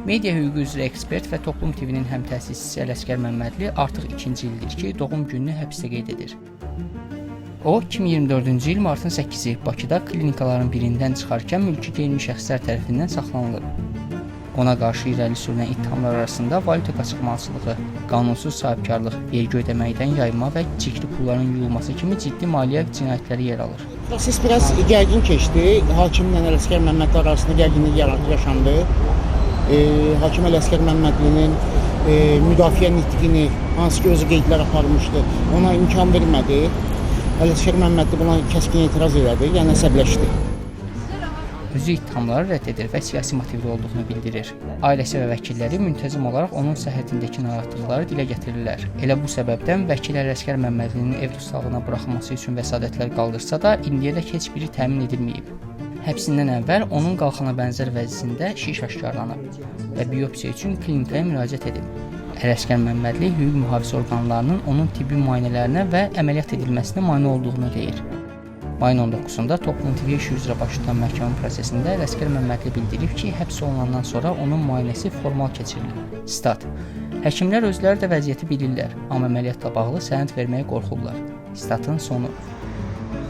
Media hüququ üzrə ekspert və Toplum TV-nin həm təsisçisi Ələsgər Məmmədli artıq 2-ci ildir ki, doğum gününü həbsdə qeyd edir. O, 2024-cü il martın 8-i Bakıda klinikaların birindən çıxarkən mülki qeyri şəxslər tərəfindən saxlanılıb. Ona qarşı irəli sürülən ittihamlar arasında valyuta qaçırmaçılığı, qanunsuz sahibkarlıq, vergi ödəməkdən yayma və çirkli pulların yuyulması kimi ciddi maliyyə cinayətləri yer alır. Proses biraz gərgin keçdi. Hakimlə Ələsgər Məmmədli arasında gərginlik yaşandı. Hakim Ələsgər Məmmədlinin müdafiə nitqini, hansı ki özü qeydlər aparmışdı, ona imkan vermədi. Ələsgər Məmmədli buna kəskin etiraz elədi, yəni əsəbləşdi. Özü ittihamları rədd edir və siyasi motivli olduğunu bildirir. Ailəsi və vəkilləri müntəzəm olaraq onun səhhətindəki narahatlıqları dilə gətirirlər. Elə bu səbəbdən vəkil Ələsgər Məmmədlinin ev dustaqlığına buraxılması üçün vəsadətlər qaldırsa da, indiyədək heç biri təmin edilməyib. Həbsindən əvvəl onun qalxana bənzər vəziyyətində şiş aşkarlanıb və biopsiya üçün klinikaya müraciət edib. Ələsgər Məmmədli hüquq mühafizə orqanlarının onun tibbi müayinələrinə və əməliyyat edilməsinə mane olduğunu deyir. Mayın 19-da Toplum TV işi üzrə baş tutan məhkəmə prosesində Ələsgər Məmmədli bildirib ki, həbs olunandan sonra onun müayinəsi formal keçirilib. Stat: Həkimlər özləri də vəziyyəti bilirlər, amma əməliyyatla bağlı sənəd verməyə qorxurlar. Statın sonu.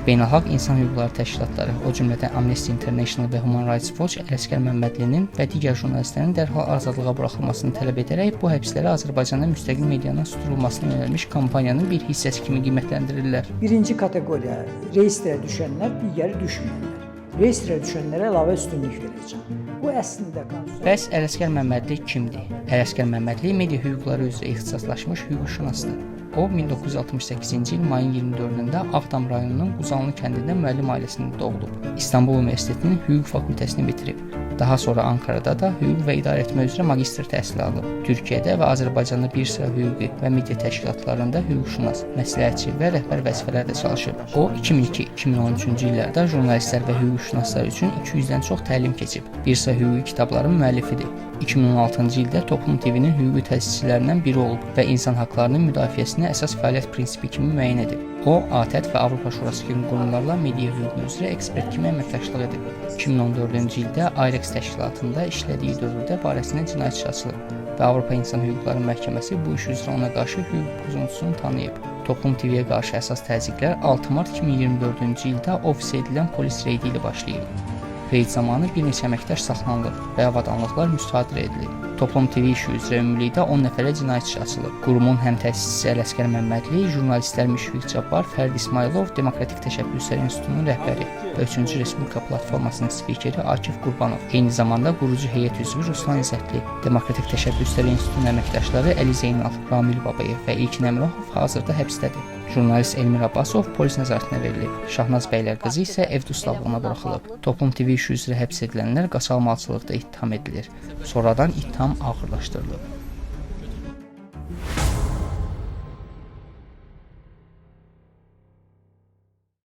Beynəlxalq insan hüquqları təşkilatları, o cümlədən Amnesty International və Human Rights Watch Ələsgər Məmmədlinin və digər jurnalistlərin dərhal azadlığa buraxılmasını tələb edərək bu həbsləri Azərbaycanda müstəqil medianın susdurulmasına yönəlmiş kampaniyanın bir hissəsi kimi qiymətləndirirlər. Birinci kateqoriya reyestrə düşənlər, digəri düşməyənlər. Reyestrə düşənlərə əlavə üstünlük verəcəm. Bu əslində konstitusiya. Bəs Ələsgər Məmmədli kimdir? Ələsgər Məmmədli media hüquqları üzrə ixtisaslaşmış hüquqşünasdır. O, 1968-ci il mayın 24-də Ağdam rayonunun Quzanlı kəndində müəllim ailəsində doğulub. İstanbul Universitetinin hüquq fakültəsini bitirib. Daha sonra Ankarada da hüquq və idarəetmə üzrə magistr təhsili alıb. Türkiyədə və Azərbaycanda bir sıra hüquqi və media təşkilatlarında hüquqşünas, məsləhətçi və rəhbər vəzifələrdə çalışıb. O, 2002-2013-cü illərdə jurnalistlər və hüquqşünaslar üçün 200-dən çox təlim keçib. Bir sıra hüquqi kitabların müəllifidir. 2016-cı ildə Toplum TV-nin hüquqi təsisçilərindən biri olub və insan haqlarının müdafiəsini əsas fəaliyyət prinsipi kimi müəyyən edib. O, ATƏT və Avropa Şurası kimi qurumlarla media hüququ üzrə ekspert kimi əməkdaşlıq edib. 2014-cü ildə IREX təşkilatında işlədiyi dövrdə barəsində cinayət işi açılıb və Avropa İnsan Hüquqları Məhkəməsi bu iş üzrə ona qarşı hüquq pozuntusunu tanıyıb. Toplum TV-yə qarşı əsas təzyiqlər 6 mart 2024-cü ildə ofis edilən polis reydi ilə başlayıb. Reyd zamanı bir neçə əməkdaş saxlanılıb və avadanlıqlar müsadirə edilib. Toplum TV işi üzrə ümumilikdə 10 nəfərə cinayət işi açılıb. Qurumun həm təsisçisi Ələsgər Məmmədli, jurnalistlər Müşfiq Cabbar, Fərdi İsmailov, Demokratik Təşəbbüslər İnstitutunun rəhbəri və 3-cü Respublika platformasının spikeri Akif Qurbanov, eyni zamanda qurucu heyət üzvü Ruslan İzzətli, Demokratik Təşəbbüslər İnstitutunun əməkdaşları Əli Zeynal, Ramil Babayev və İlkin Əmrahov hazırda həbsdədir. Jurnalist Elmir Abbasov polis nəzarətinə verilib. Şahnaz Bəylər qızı isə ev dustaqlığına buraxılıb. Toplum TV işi üzrə həbs edilənlər qaçalmaçılıqda ittiham edilir. Sonradan ittiham ağırlaşdırılıb.